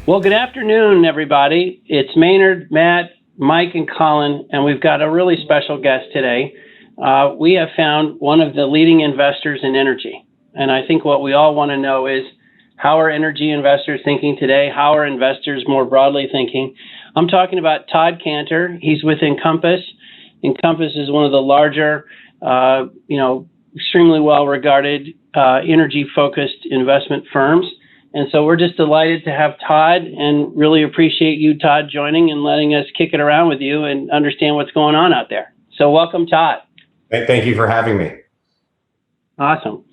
Well, good afternoon, everybody. It's Maynard, Matt, Mike, and Colin, and we've got a really special guest today. We have found one of the leading investors in energy. And I think what we all want to know is, how are energy investors thinking today? How are investors more broadly thinking? I'm talking about Todd Kantor. He's with Encompass. Encompass is one of the larger, extremely well-regarded energy-focused investment firms. And so we're just delighted to have Todd and really appreciate you, Todd, joining and letting us kick it around with you and understand what's going on out there. So welcome, Todd. Thank you for having me. Awesome.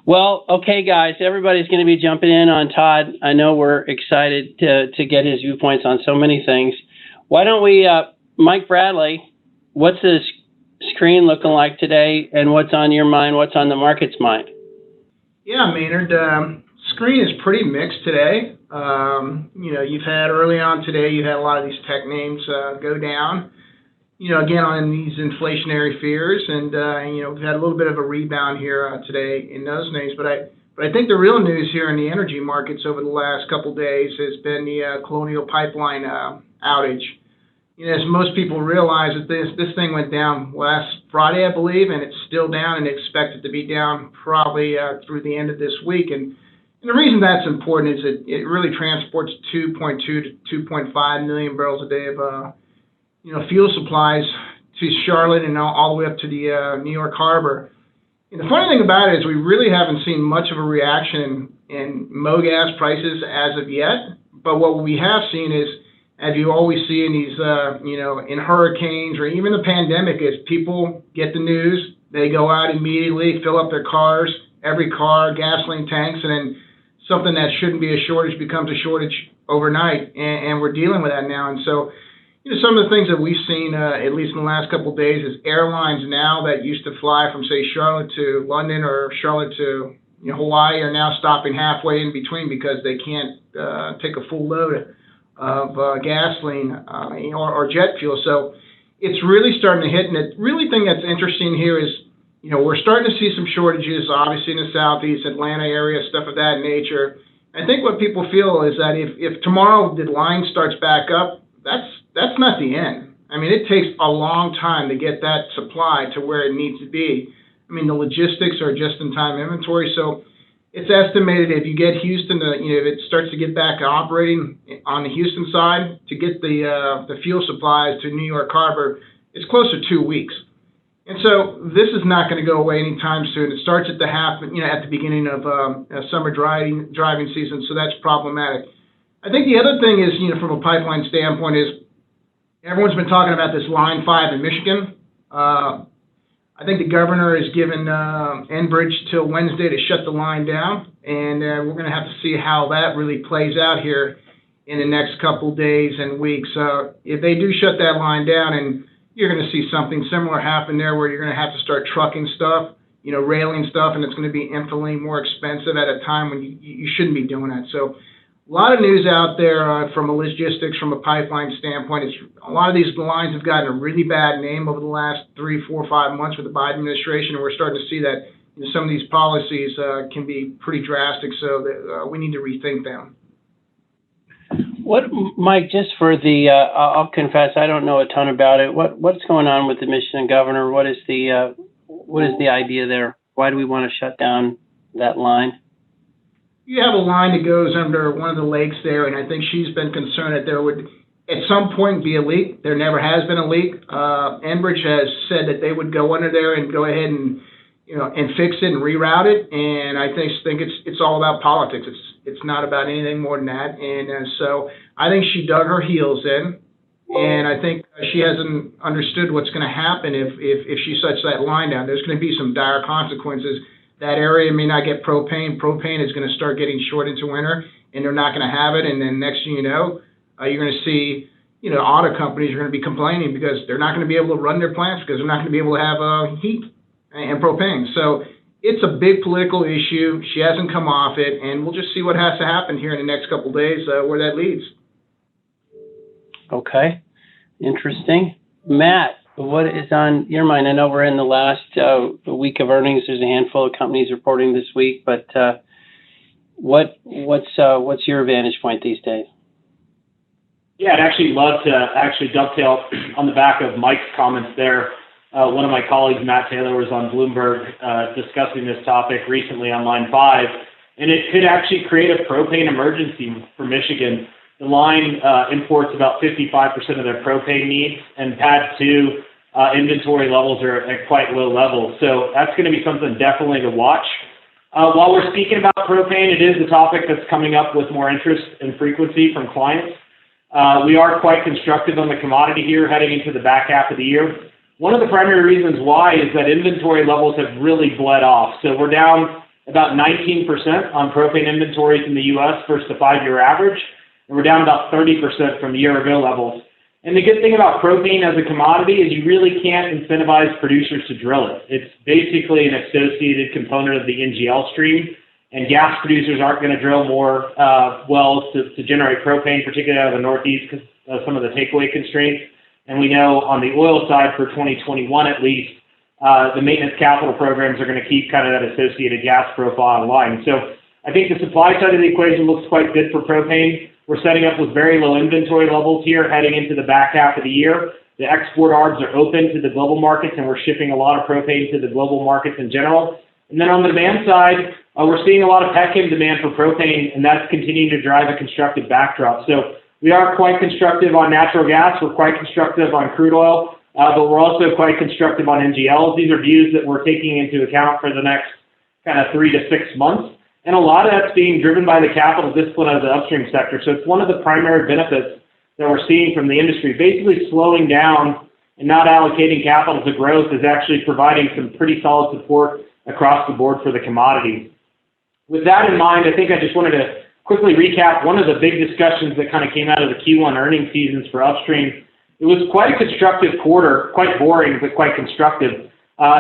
Well, okay, guys, everybody's going to be jumping in on Todd. I know we're excited to get his viewpoints on so many things. Why don't we, Mike Bradley, what's the screen looking like today, and what's on your mind, what's on the market's mind? Yeah, Maynard, screen is pretty mixed today. You've had early on today, you had a lot of these tech names go down, again, on these inflationary fears. And, we've had a little bit of a rebound here today in those names. But I think the real news here in the energy markets over the last couple of days has been the Colonial Pipeline outage. As most people realize, that this thing went down last Friday, I believe, and it's still down and expected to be down probably through the end of this week. And the reason that's important is that it really transports 2.2 to 2.5 million barrels a day of fuel supplies to Charlotte and all the way up to the New York Harbor. And the funny thing about it is we really haven't seen much of a reaction in MoGas prices as of yet. But what we have seen is, as you always see in these, in hurricanes or even the pandemic, is people get the news, they go out immediately, fill up their cars, every car, gasoline tanks, and then something that shouldn't be a shortage becomes a shortage overnight. And we're dealing with that now. And so, some of the things that we've seen, at least in the last couple of days, is airlines now that used to fly from, say, Charlotte to London or Charlotte to Hawaii are now stopping halfway in between because they can't take a full load of gasoline or jet fuel. So it's really starting to hit. And the really thing that's interesting here is, we're starting to see some shortages, obviously in the Southeast, Atlanta area, stuff of that nature. I think what people feel is that if tomorrow the line starts back up, that's not the end. I mean, it takes a long time to get that supply to where it needs to be. I mean, the logistics are just-in-time inventory. So it's estimated if you get Houston, if it starts to get back operating on the Houston side, to get the fuel supplies to New York Harbor, it's close to 2 weeks. And so this is not going to go away anytime soon. It starts at the beginning of summer driving season, so that's problematic. I think the other thing is, from a pipeline standpoint, is everyone's been talking about this Line 5 in Michigan. I think the governor has given Enbridge till Wednesday to shut the line down, and we're going to have to see how that really plays out here in the next couple days and weeks. If they do shut that line down, and you're going to see something similar happen there, where you're going to have to start trucking stuff, railing stuff, and it's going to be infinitely more expensive at a time when you shouldn't be doing that. So a lot of news out there from a logistics, from a pipeline standpoint. A lot of these lines have gotten a really bad name over the last 3, 4, 5 months with the Biden administration, and we're starting to see that some of these policies can be pretty drastic, so that we need to rethink them. What, Mike, just for the, I'll confess, I don't know a ton about it. What's going on with the Michigan governor? What is the idea there? Why do we want to shut down that line? You have a line that goes under one of the lakes there, and I think she's been concerned that there would, at some point, be a leak. There never has been a leak. Enbridge has said that they would go under there and go ahead and, and fix it and reroute it. And I think it's all about politics. It's not about anything more than that. And so I think she dug her heels in, and I think she hasn't understood what's going to happen if she shuts that line down. There's going to be some dire consequences. That area may not get propane. Propane is going to start getting short into winter, and they're not going to have it. And then next thing you know, you're going to see, auto companies are going to be complaining because they're not going to be able to run their plants because they're not going to be able to have heat and propane. So it's a big political issue. She hasn't come off it, and we'll just see what has to happen here in the next couple of days where that leads. Okay, interesting. Matt, what is on your mind? I know we're in the last week of earnings. There's a handful of companies reporting this week, but what's your vantage point these days? Yeah, I'd actually love to dovetail on the back of Mike's comments there. One of my colleagues, Matt Taylor, was on Bloomberg discussing this topic recently on Line 5, and it could actually create a propane emergency for Michigan. The line imports about 55% of their propane needs, and PADD 2 inventory levels are at quite low levels. So that's going to be something definitely to watch. While we're speaking about propane, it is a topic that's coming up with more interest and frequency from clients. We are quite constructive on the commodity here heading into the back half of the year. One of the primary reasons why is that inventory levels have really bled off. So we're down about 19% on propane inventories in the U.S. versus the 5-year average, and we're down about 30% from year-ago levels. And the good thing about propane as a commodity is you really can't incentivize producers to drill it. It's basically an associated component of the NGL stream, and gas producers aren't going to drill more wells to generate propane, particularly out of the Northeast because of some of the takeaway constraints. And we know on the oil side for 2021 at least, the maintenance capital programs are going to keep kind of that associated gas profile in line. So I think the supply side of the equation looks quite good for propane. We're setting up with very low inventory levels here heading into the back half of the year. The export arbs are open to the global markets, and we're shipping a lot of propane to the global markets in general. And then on the demand side, we're seeing a lot of petchem demand for propane, and that's continuing to drive a constructive backdrop. So we are quite constructive on natural gas. We're quite constructive on crude oil, but we're also quite constructive on NGLs. These are views that we're taking into account for the next kind of 3 to 6 months. And a lot of that's being driven by the capital discipline of the upstream sector. So it's one of the primary benefits that we're seeing from the industry. Basically slowing down and not allocating capital to growth is actually providing some pretty solid support across the board for the commodities. With that in mind, I think I just wanted to quickly recap one of the big discussions that kind of came out of the Q1 earnings seasons for upstream. It was quite a constructive quarter, quite boring, but quite constructive.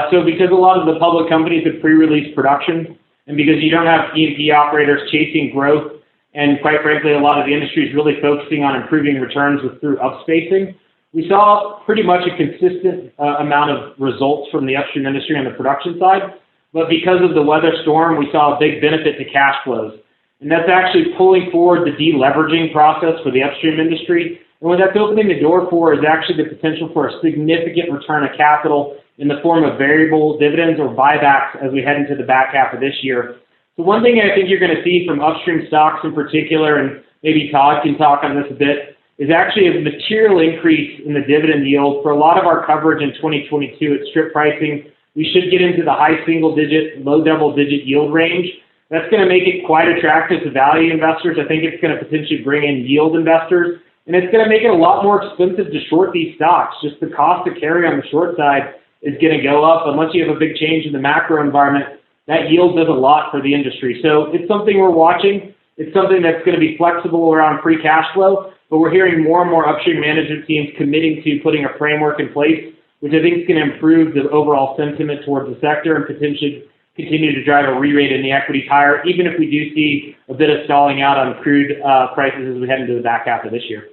So because a lot of the public companies have pre-released production, and because you don't have E&P operators chasing growth, and quite frankly, a lot of the industry is really focusing on improving returns through upspacing, we saw pretty much a consistent amount of results from the upstream industry on the production side. But because of the weather storm, we saw a big benefit to cash flows. And that's actually pulling forward the deleveraging process for the upstream industry. And what that's opening the door for is actually the potential for a significant return of capital in the form of variable dividends or buybacks as we head into the back half of this year. So one thing I think you're going to see from upstream stocks in particular, and maybe Todd can talk on this a bit, is actually a material increase in the dividend yield. For a lot of our coverage in 2022 at strip pricing, we should get into the high single-digit, low double-digit yield range. That's going to make it quite attractive to value investors. I think it's going to potentially bring in yield investors, and it's going to make it a lot more expensive to short these stocks. Just the cost to carry on the short side is going to go up. Unless you have a big change in the macro environment, that yield does a lot for the industry. So it's something we're watching. It's something that's going to be flexible around free cash flow, but we're hearing more and more upstream management teams committing to putting a framework in place, which I think is going to improve the overall sentiment towards the sector and potentially continue to drive a re-rate in the equities higher, even if we do see a bit of stalling out on crude prices as we head into the back half of this year.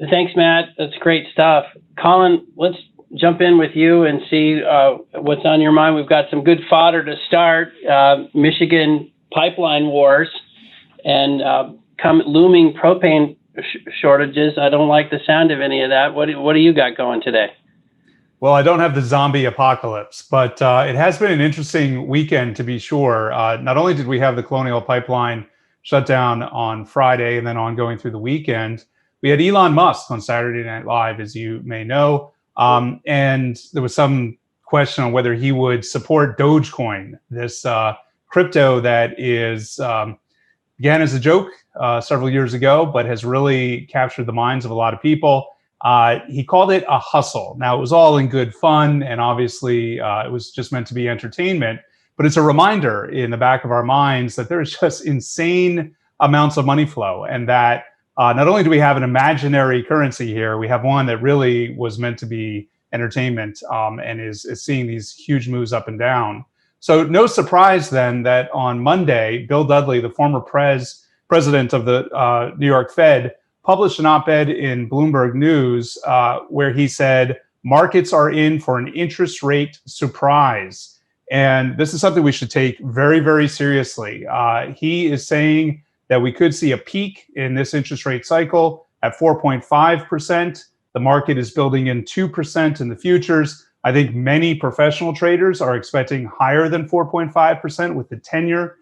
Thanks, Matt. That's great stuff. Colin, let's jump in with you and see what's on your mind. We've got some good fodder to start. Michigan pipeline wars and looming propane shortages. I don't like the sound of any of that. What do you got going today? Well, I don't have the zombie apocalypse, but it has been an interesting weekend to be sure. Not only did we have the Colonial Pipeline shut down on Friday and then ongoing through the weekend, we had Elon Musk on Saturday Night Live, as you may know, and there was some question on whether he would support Dogecoin, this crypto that is began as a joke several years ago, but has really captured the minds of a lot of people. He called it a hustle. Now, it was all in good fun, and obviously it was just meant to be entertainment, but it's a reminder in the back of our minds that there's just insane amounts of money flow, and that not only do we have an imaginary currency here, we have one that really was meant to be entertainment and is seeing these huge moves up and down. So no surprise then that on Monday, Bill Dudley, the former president of the New York Fed, published an op-ed in Bloomberg News where he said, markets are in for an interest rate surprise. And this is something we should take very, very seriously. He is saying that we could see a peak in this interest rate cycle at 4.5%. The market is building in 2% in the futures. I think many professional traders are expecting higher than 4.5%, with the 10-year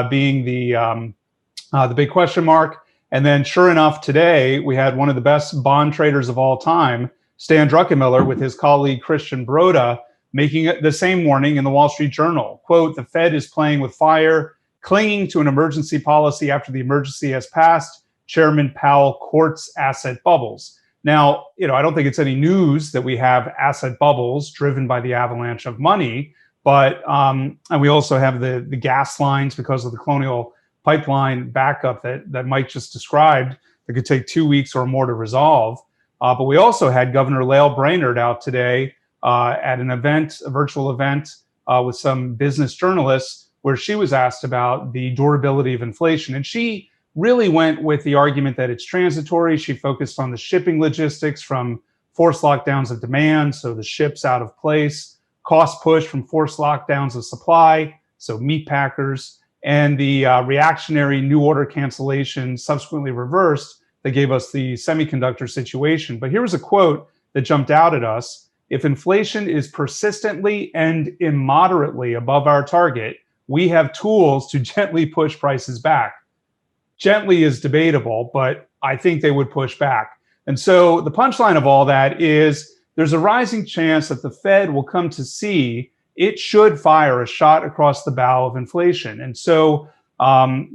being the big question mark. And then sure enough, today we had one of the best bond traders of all time, Stan Druckenmiller, with his colleague Christian Broda, making it the same warning in the Wall Street Journal. Quote, "The Fed is playing with fire, clinging to an emergency policy after the emergency has passed. Chairman Powell courts asset bubbles." Now, I don't think it's any news that we have asset bubbles driven by the avalanche of money, but and we also have the gas lines because of the Colonial Pipeline backup that Mike just described that could take 2 weeks or more to resolve. But we also had Governor Lael Brainerd out today at an event, a virtual event with some business journalists, where she was asked about the durability of inflation. And she really went with the argument that it's transitory. She focused on the shipping logistics from forced lockdowns of demand, so the ships out of place, cost push from forced lockdowns of supply, so meat packers, and the reactionary new order cancellation subsequently reversed that gave us the semiconductor situation. But here was a quote that jumped out at us. "If inflation is persistently and immoderately above our target, we have tools to gently push prices back." Gently is debatable, but I think they would push back. And so the punchline of all that is there's a rising chance that the Fed will come to see it should fire a shot across the bow of inflation. And so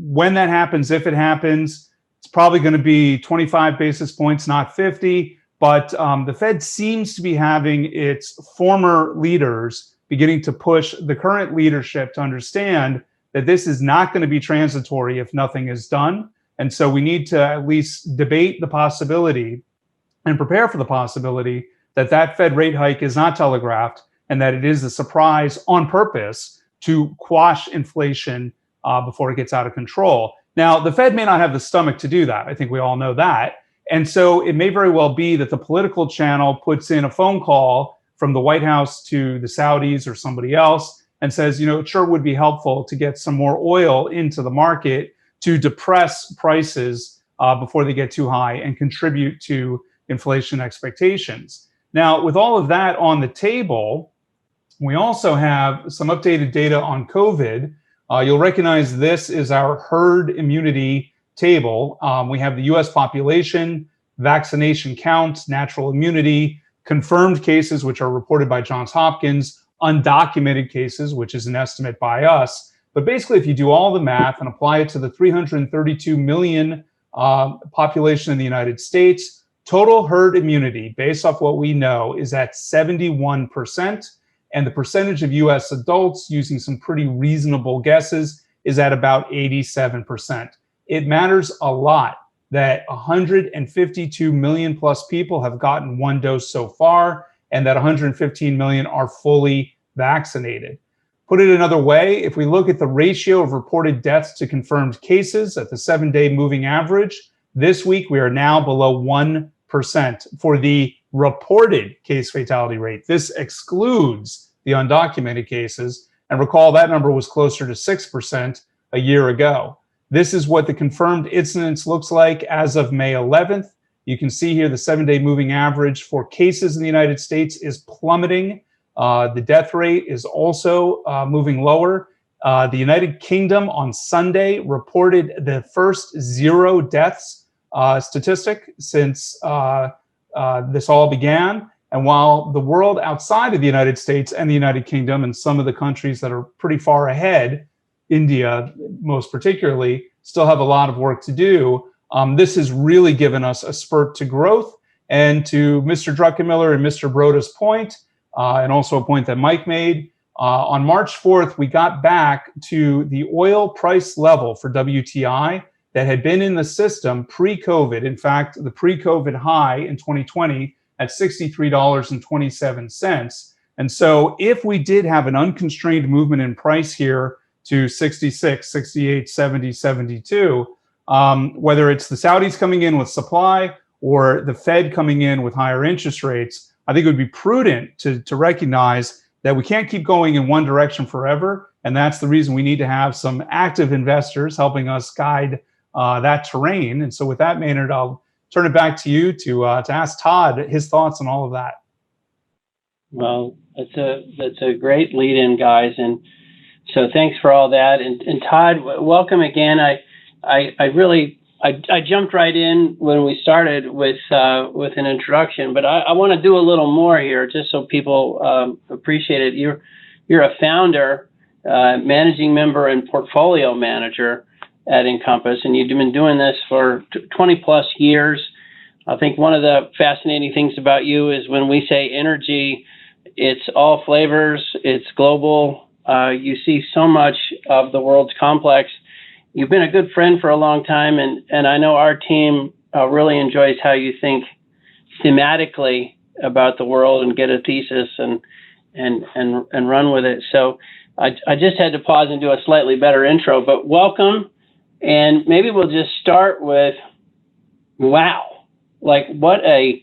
when that happens, if it happens, it's probably going to be 25 basis points, not 50. But the Fed seems to be having its former leaders beginning to push the current leadership to understand that this is not going to be transitory if nothing is done. And so we need to at least debate the possibility and prepare for the possibility that that Fed rate hike is not telegraphed, and that it is a surprise on purpose to quash inflation before it gets out of control. Now, the Fed may not have the stomach to do that. I think we all know that. And so it may very well be that the political channel puts in a phone call from the White House to the Saudis or somebody else and says, it sure would be helpful to get some more oil into the market to depress prices before they get too high and contribute to inflation expectations. Now, with all of that on the table, we also have some updated data on COVID. You'll recognize this is our herd immunity table. We have the US population, vaccination count, natural immunity, confirmed cases, which are reported by Johns Hopkins, undocumented cases, which is an estimate by us. But basically, if you do all the math and apply it to the 332 million population in the United States, total herd immunity, based off what we know, is at 71%. And the percentage of US adults, using some pretty reasonable guesses, is at about 87%. It matters a lot that 152 million plus people have gotten one dose so far, and that 115 million are fully vaccinated. Put it another way, if we look at the ratio of reported deaths to confirmed cases at the 7-day moving average, this week we are now below 1% for the reported case fatality rate. This excludes the undocumented cases. And recall that number was closer to 6% a year ago. This is what the confirmed incidence looks like as of May 11th. You can see here the 7-day moving average for cases in the United States is plummeting. The death rate is also moving lower. The United Kingdom on Sunday reported the first 0 deaths statistic since this all began. And while the world outside of the United States and the United Kingdom and some of the countries that are pretty far ahead, India most particularly, still have a lot of work to do, this has really given us a spurt to growth. And to Mr. Druckenmiller and Mr. Broda's point, and also a point that Mike made, on March 4th, we got back to the oil price level for WTI that had been in the system pre-COVID. In fact, the pre-COVID high in 2020 at $63.27. And so if we did have an unconstrained movement in price here to 66, 68, 70, 72, whether it's the Saudis coming in with supply or the Fed coming in with higher interest rates, I think it would be prudent to recognize that we can't keep going in one direction forever. And that's the reason we need to have some active investors helping us guide that terrain. And so with that, Maynard, I'll turn it back to you to ask Todd his thoughts on all of that. Well, that's a great lead-in, guys, and so thanks for all that. And Todd, welcome again. I jumped right in when we started with an introduction, but I want to do a little more here, just so people appreciate it. You're a founder, managing member, and portfolio manager at Encompass, and you've been doing this for 20 plus years. I think one of the fascinating things about you is when we say energy, it's all flavors, it's global. You see so much of the world's complex. You've been a good friend for a long time, and I know our team really enjoys how you think thematically about the world and get a thesis and run with it. So I just had to pause and do a slightly better intro, but welcome. And maybe we'll just start with, wow, like what a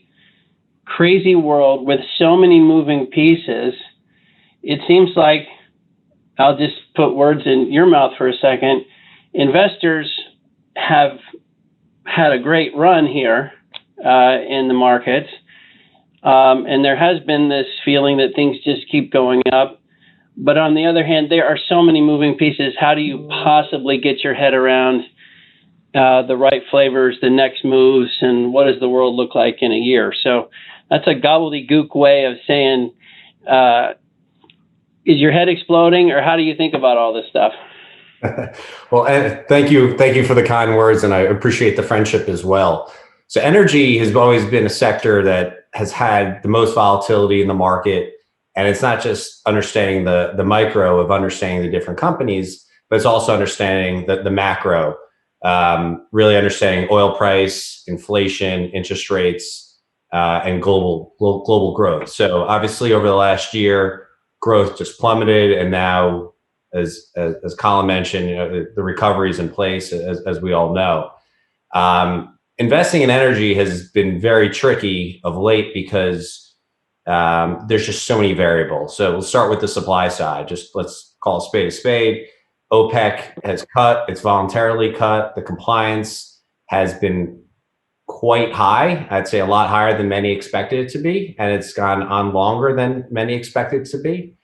crazy world with so many moving pieces. It seems like, I'll just put words in your mouth for a second, investors have had a great run here in the markets. And there has been this feeling that things just keep going up. But on the other hand, there are so many moving pieces. How do you possibly get your head around the right flavors, the next moves, and what does the world look like in a year? So that's a gobbledygook way of saying, is your head exploding, or how do you think about all this stuff? Well, thank you for the kind words, and I appreciate the friendship as well. So energy has always been a sector that has had the most volatility in the market, and it's not just understanding the micro of understanding the different companies, but it's also understanding the macro, really understanding oil price, inflation, interest rates, and global growth. So obviously over the last year, growth just plummeted, and now, as Colin mentioned, the recovery is in place, as we all know. Investing in energy has been very tricky of late because there's just so many variables. So we'll start with the supply side. Just let's call a spade a spade. OPEC has cut; it's voluntarily cut. The compliance has been quite high. I'd say a lot higher than many expected it to be, and it's gone on longer than many expected it to be.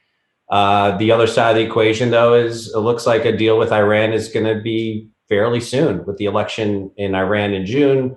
The other side of the equation, though, is it looks like a deal with Iran is going to be fairly soon. With the election in Iran in June,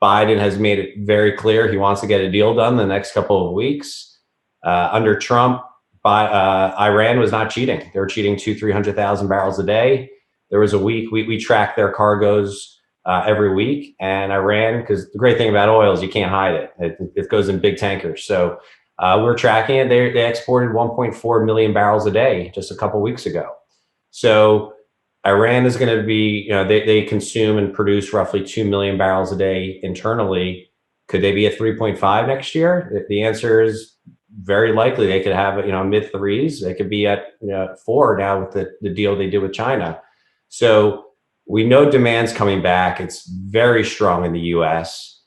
Biden has made it very clear he wants to get a deal done the next couple of weeks. Under Trump, Iran was not cheating. They were cheating 200,000-300,000 barrels a day. There was a week we tracked their cargoes every week, and Iran, because the great thing about oil is you can't hide it. It goes in big tankers. So we're tracking it. They exported 1.4 million barrels a day just a couple weeks ago. So Iran is going to be, they consume and produce roughly 2 million barrels a day internally. Could they be at 3.5 next year? The answer is very likely. They could have, mid threes. They could be at 4 now with the deal they did with China. So we know demand's coming back. It's very strong in the U.S.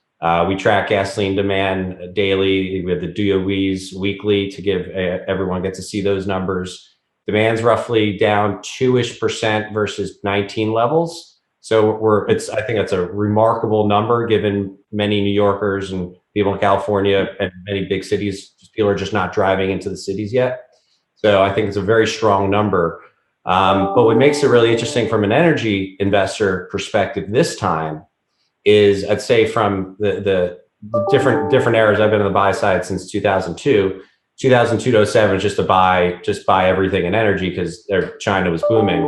We track gasoline demand daily. We have the DOE's weekly to give everyone get to see those numbers. Demand's roughly down 2-ish% versus 19 levels. So I think that's a remarkable number given many New Yorkers and people in California and many big cities, people are just not driving into the cities yet. So I think it's a very strong number. But what makes it really interesting from an energy investor perspective this time is, I'd say, from the different eras. I've been on the buy side since 2002. 2002 to 2007 was just buy everything in energy because China was booming.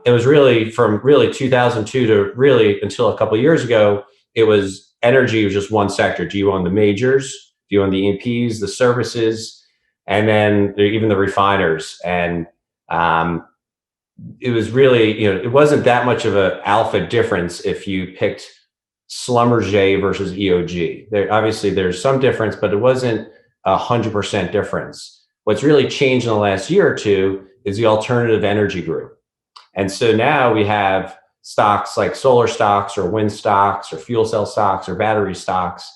It was really from 2002 to really until a couple of years ago, it was energy was just one sector. Do you own the majors? Do you own the E&Ps, the services, and then even the refiners? And it was really, it wasn't that much of an alpha difference if you picked Schlumberger versus EOG. Obviously there's some difference, but it wasn't 100% difference. What's really changed in the last year or two is the alternative energy group. And so now we have stocks like solar stocks or wind stocks or fuel cell stocks or battery stocks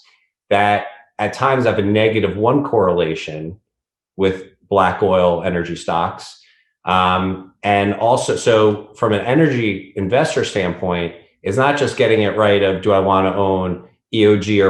that at times have a -1 correlation with black oil energy stocks. And also, so from an energy investor standpoint, is not just getting it right of, do I want to own EOG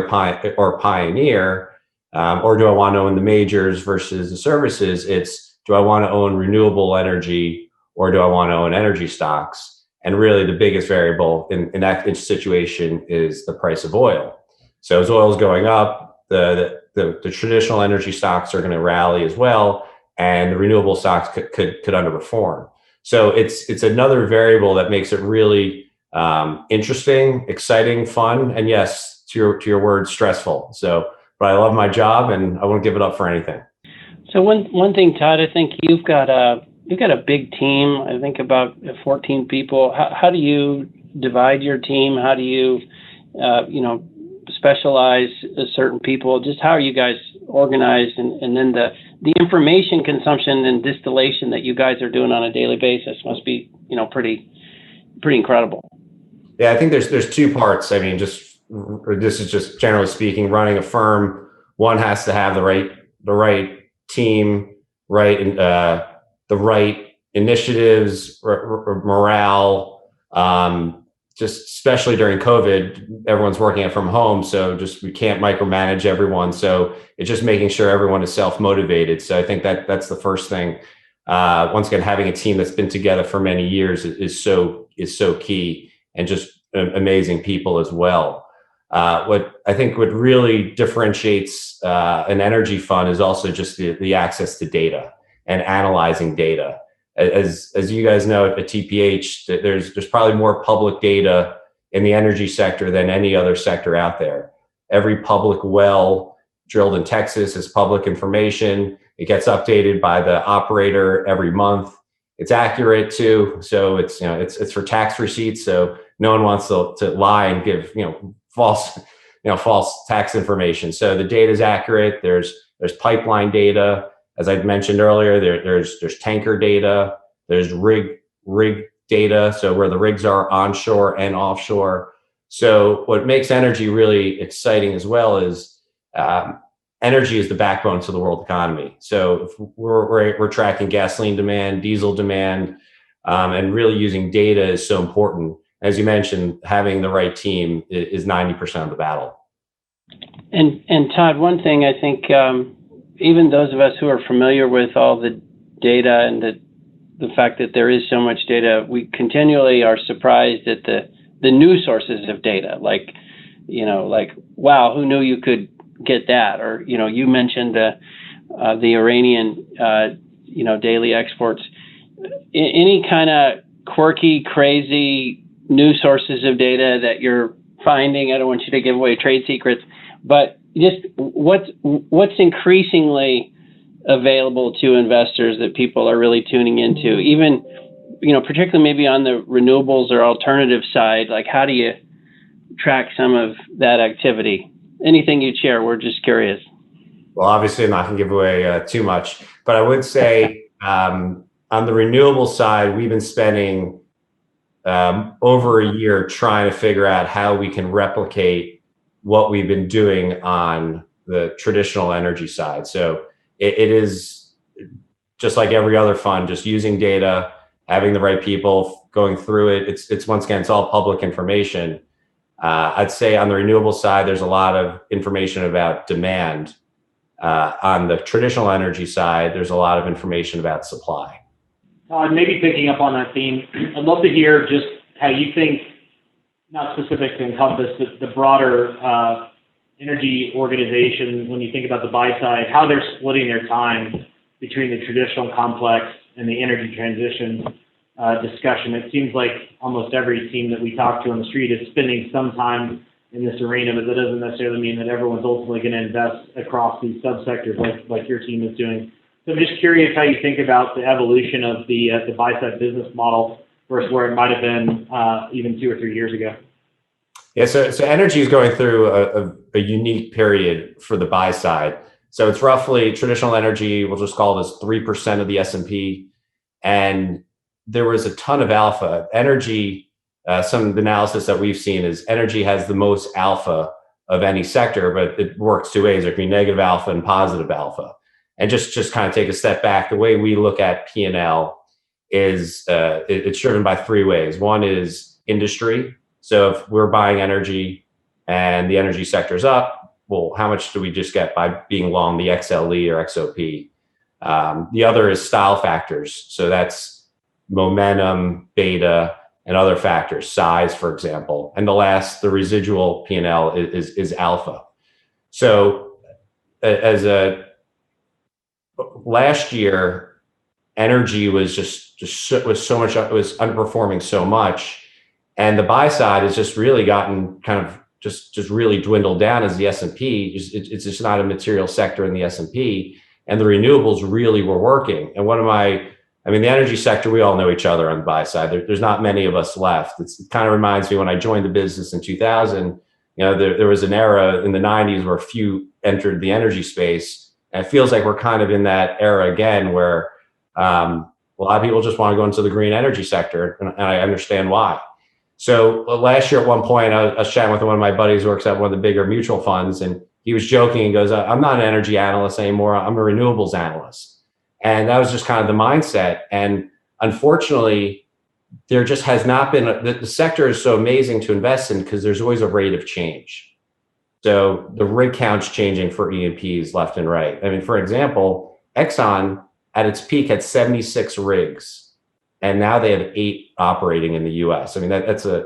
or Pioneer, or do I want to own the majors versus the services? It's, do I want to own renewable energy or do I want to own energy stocks? And really the biggest variable in that situation is the price of oil. So as oil is going up, the traditional energy stocks are going to rally as well, and the renewable stocks could underperform. So it's another variable that makes it really interesting, exciting, fun, and yes, to your words, stressful. So, but I love my job and I won't give it up for anything. So one thing, Todd, I think you've got a big team. I think about 14 people. How do you divide your team? How do you specialize certain people? Just how are you guys organized? And then the information consumption and distillation that you guys are doing on a daily basis must be, pretty incredible. Yeah, I think there's two parts. I mean, this is just generally speaking, running a firm. One has to have the right team, the right initiatives, morale. Just especially during COVID, everyone's working from home, so we can't micromanage everyone. So it's just making sure everyone is self-motivated. So I think that's the first thing. Once again, having a team that's been together for many years is so key, and just amazing people as well. What really differentiates an energy fund is also just the access to data and analyzing data. As you guys know at TPH, there's probably more public data in the energy sector than any other sector out there. Every public well drilled in Texas is public information. It gets updated by the operator every month. It's accurate too, so it's for tax receipts. So no one wants to lie and give false tax information. So the data is accurate. There's pipeline data. As I mentioned earlier, there's tanker data, there's rig data, so where the rigs are onshore and offshore. So what makes energy really exciting as well is energy is the backbone to the world economy. So if we're tracking gasoline demand, diesel demand, and really using data is so important. As you mentioned, having the right team is 90% of the battle. And Todd, one thing I think. Even those of us who are familiar with all the data and the fact that there is so much data, we continually are surprised at the new sources of data. Like, wow, who knew you could get that? Or, you mentioned the Iranian, daily exports. Any kind of quirky, crazy new sources of data that you're finding? I don't want you to give away trade secrets, but just what's increasingly available to investors that people are really tuning into, even, particularly maybe on the renewables or alternative side. Like, how do you track some of that activity? Anything you'd share? We're just curious. Well, obviously I'm not going to give away too much, but I would say on the renewable side, we've been spending over a year trying to figure out how we can replicate what we've been doing on the traditional energy side. So it is just like every other fund, just using data, having the right people going through it. It's once again, it's all public information. I'd say on the renewable side, there's a lot of information about demand. On the traditional energy side, there's a lot of information about supply. Maybe picking up on that theme, I'd love to hear just how you think, not specific to Encompass, but the broader energy organization, when you think about the buy side, how they're splitting their time between the traditional complex and the energy transition discussion. It seems like almost every team that we talk to on the street is spending some time in this arena, but that doesn't necessarily mean that everyone's ultimately going to invest across these subsectors like your team is doing. So I'm just curious how you think about the evolution of the buy-side business model versus where it might have been even 2 or 3 years ago. Yeah, so energy is going through a unique period for the buy side. So it's roughly traditional energy, we'll just call this 3% of the S&P. And there was a ton of alpha. Energy, some of the analysis that we've seen is energy has the most alpha of any sector, but it works two ways. There can be negative alpha and positive alpha. And just kind of take a step back, the way we look at P&L is it's driven by 3 ways. One is industry. So if we're buying energy and the energy sector's up, well, how much do we just get by being long the XLE or XOP? The other is style factors. So that's momentum, beta, and other factors, size, for example. And the last, the residual P&L is alpha. So last year, energy was was so much, it was underperforming so much. And the buy side has just really gotten kind of just really dwindled down as the S&P. It's just not a material sector in the S&P. And the renewables really were working. And the energy sector, we all know each other on the buy side. There's not many of us left. It kind of reminds me when I joined the business in 2000, there was an era in the 90s where few entered the energy space. And it feels like we're kind of in that era again where a lot of people just want to go into the green energy sector, and I understand why. So last year at one point, I was chatting with one of my buddies who works at one of the bigger mutual funds, and he was joking and goes, "I'm not an energy analyst anymore. I'm a renewables analyst." And that was just kind of the mindset. And unfortunately, there just has not been, the sector is so amazing to invest in because there's always a rate of change. So the rig count's changing for E&Ps left and right. I mean, for example, Exxon at its peak had 76 rigs, and now they have 8 operating in the US. I mean, that's an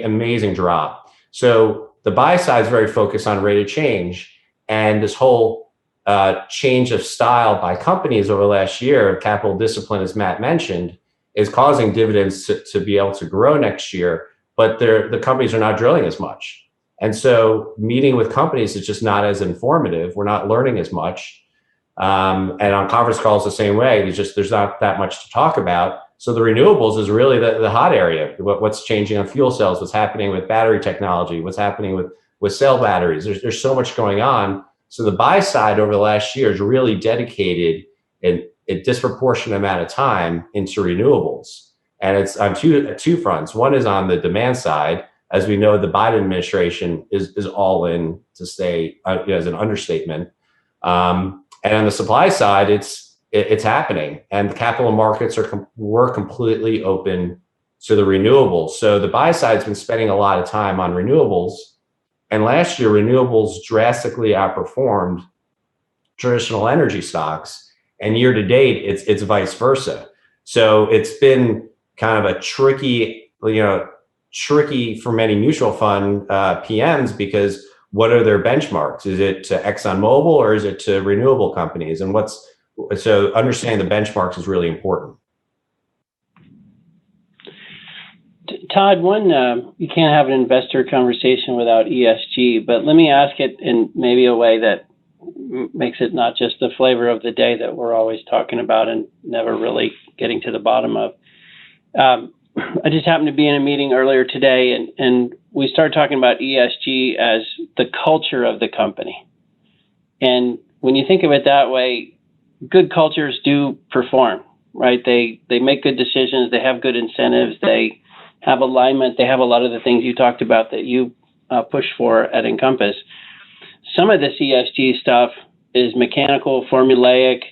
amazing drop. So the buy side is very focused on rate of change, and this whole change of style by companies over the last year, capital discipline, as Matt mentioned, is causing dividends to be able to grow next year, but the companies are not drilling as much. And so meeting with companies is just not as informative. We're not learning as much. And on conference calls the same way, there's not that much to talk about. So the renewables is really the hot area. What's changing on fuel cells, what's happening with battery technology, what's happening with cell batteries. There's so much going on. So the buy side over the last year is really dedicated a disproportionate amount of time into renewables. And it's on two fronts. One is on the demand side. As we know, the Biden administration is all in, to say as an understatement. And on the supply side, it's happening, and the capital markets were completely open to the renewables. So the buy side's been spending a lot of time on renewables, and last year renewables drastically outperformed traditional energy stocks, and year to date it's vice versa. So it's been kind of a tricky for many mutual fund PMs, because what are their benchmarks? Is it to ExxonMobil or is it to renewable companies? And so understanding the benchmarks is really important. Todd, you can't have an investor conversation without ESG, but let me ask it in maybe a way that makes it not just the flavor of the day that we're always talking about and never really getting to the bottom of. I just happened to be in a meeting earlier today, and we started talking about ESG as the culture of the company. And when you think of it that way, good cultures do perform, right? They make good decisions, they have good incentives, they have alignment, they have a lot of the things you talked about that you push for at Encompass. Some of this ESG stuff is mechanical, formulaic.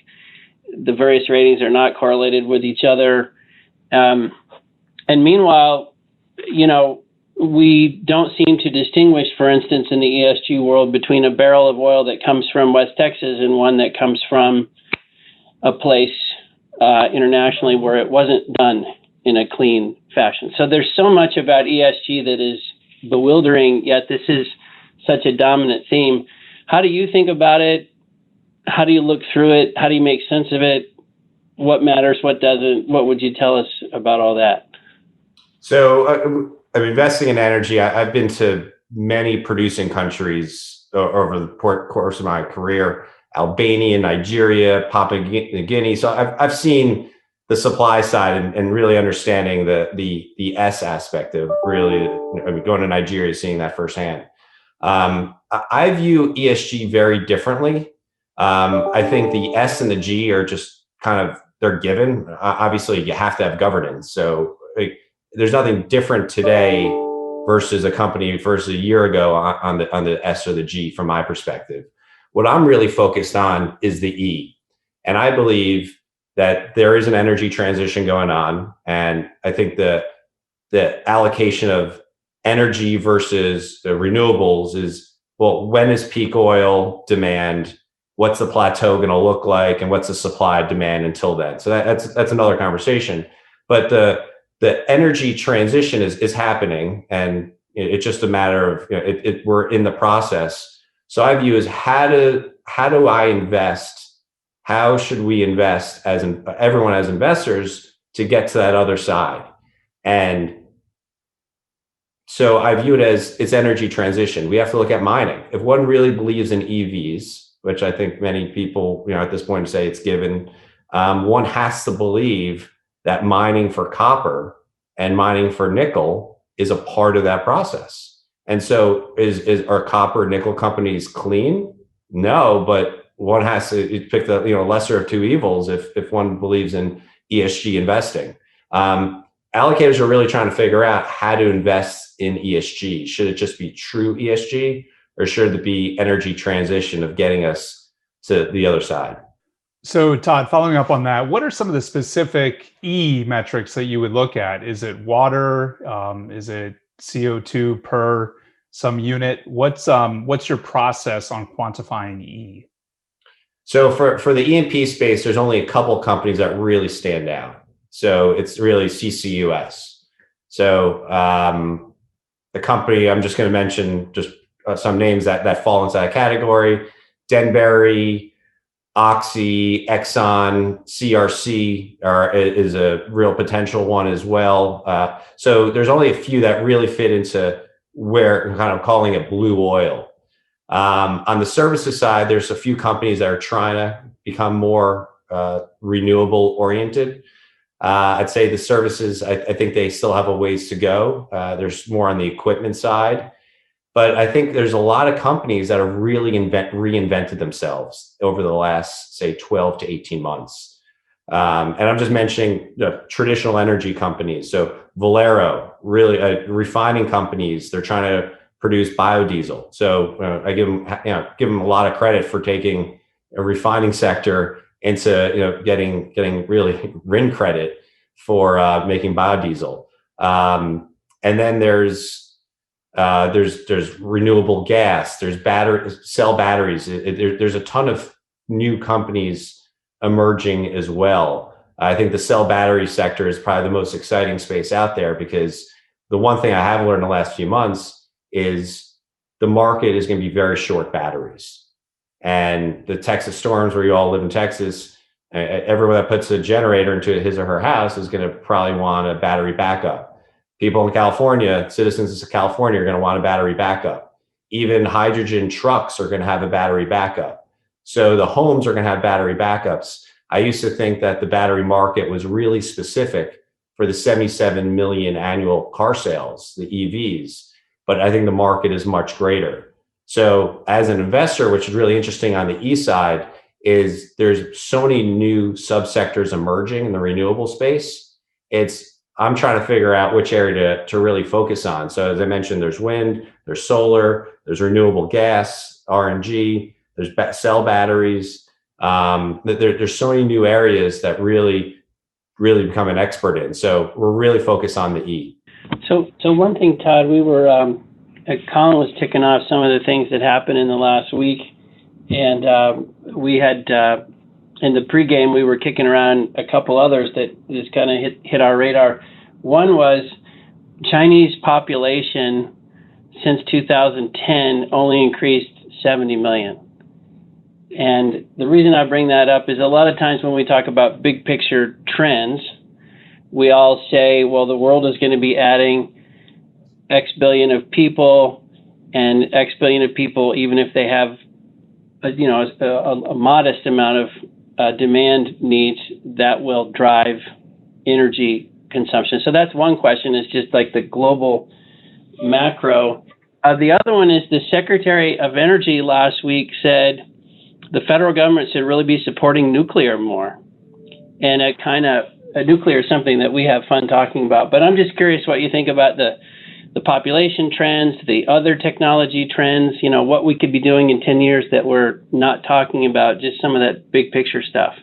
The various ratings are not correlated with each other. And meanwhile, we don't seem to distinguish, for instance, in the ESG world, between a barrel of oil that comes from West Texas and one that comes from a place internationally where it wasn't done in a clean fashion. So there's so much about ESG that is bewildering, yet this is such a dominant theme. How do you think about it? How do you look through it? How do you make sense of it? What matters? What doesn't? What would you tell us about all that? So I'm investing in energy. I've been to many producing countries over the course of my career: Albania, Nigeria, Papua New Guinea. So I've seen the supply side and really understanding the S aspect of really, going to Nigeria, seeing that firsthand. I view ESG very differently. I think the S and the G are just kind of, they're given. Obviously, you have to have governance. So there's nothing different today versus a company versus a year ago on the S or the G from my perspective. What I'm really focused on is the E. And I believe that there is an energy transition going on. And I think the the allocation of energy versus the renewables is, well, when is peak oil demand? What's the plateau going to look like, and what's the supply demand until then? So that's another conversation. But the energy transition is happening, and it's just a matter of, we're in the process. So I view as how do I invest? How should we invest as everyone as investors to get to that other side? And so I view it as it's energy transition. We have to look at mining. If one really believes in EVs, which I think many people, at this point say it's given, one has to believe that mining for copper and mining for nickel is a part of that process. And so are copper and nickel companies clean? No, but one has to pick the lesser of two evils if one believes in ESG investing. Allocators are really trying to figure out how to invest in ESG. Should it just be true ESG, or should it be energy transition of getting us to the other side? So, Todd, following up on that, what are some of the specific E metrics that you would look at? Is it water? Is it CO2 per some unit? What's your process on quantifying E? So for the E&P space, there's only a couple companies that really stand out. So it's really CCUS. So the company, I'm just going to mention just some names that fall into that category: Denbury, Oxy, Exxon, CRC is a real potential one as well. So there's only a few that really fit into where I'm kind of calling it blue oil. On the services side, there's a few companies that are trying to become more renewable oriented. I'd say the services, I think they still have a ways to go. There's more on the equipment side. But I think there's a lot of companies that have really reinvented themselves over the last, say, 12 to 18 months. And I'm just mentioning the traditional energy companies. So Valero, really refining companies, they're trying to produce biodiesel. So I give them a lot of credit for taking a refining sector into getting really RIN credit for making biodiesel. And then there's renewable gas, there's cell batteries. There's a ton of new companies emerging as well. I think the cell battery sector is probably the most exciting space out there, because the one thing I have learned in the last few months is the market is going to be very short batteries. And the Texas storms, where you all live in Texas, everyone that puts a generator into his or her house is going to probably want a battery backup. People in California, citizens of California, are going to want a battery backup. Even hydrogen trucks are going to have a battery backup. So the homes are going to have battery backups. I used to think that the battery market was really specific for the 77 million annual car sales, the EVs, but I think the market is much greater. So as an investor, which is really interesting on the E side, is there's so many new subsectors emerging in the renewable space. I'm trying to figure out which area to really focus on. So as I mentioned, there's wind, there's solar, there's renewable gas, RNG, there's cell batteries. There's so many new areas that really become an expert in. So we're really focused on the E. So one thing, Todd, we were, Colin was ticking off some of the things that happened in the last week. And we had, in the pregame, we were kicking around a couple others that just kind of hit our radar. One was Chinese population since 2010 only increased 70 million. And the reason I bring that up is a lot of times when we talk about big picture trends, we all say, well, the world is going to be adding X billion of people, and X billion of people, even if they have a modest amount of demand needs, that will drive energy consumption. So that's one question, is just like the global macro. The other one is the Secretary of Energy last week said the federal government should really be supporting nuclear more. And nuclear is something that we have fun talking about. But I'm just curious what you think about the population trends, the other technology trends, what we could be doing in 10 years that we're not talking about, just some of that big picture stuff.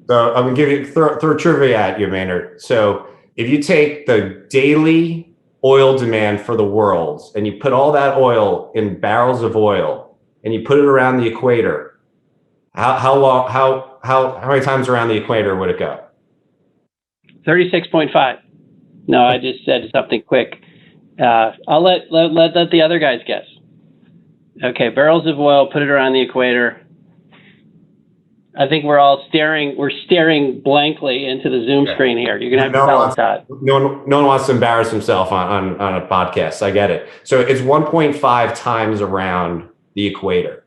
So I'm going to throw trivia at you, Maynard. So if you take the daily oil demand for the world and you put all that oil in barrels of oil and you put it around the equator, how many times around the equator would it go? 36.5. No, I just said something quick. I'll let the other guys guess. Okay, barrels of oil, put it around the equator. I think we're all staring blankly into the Zoom screen here. You're going to have to tell us, Todd. No one wants to embarrass himself on a podcast. I get it. So it's 1.5 times around the equator.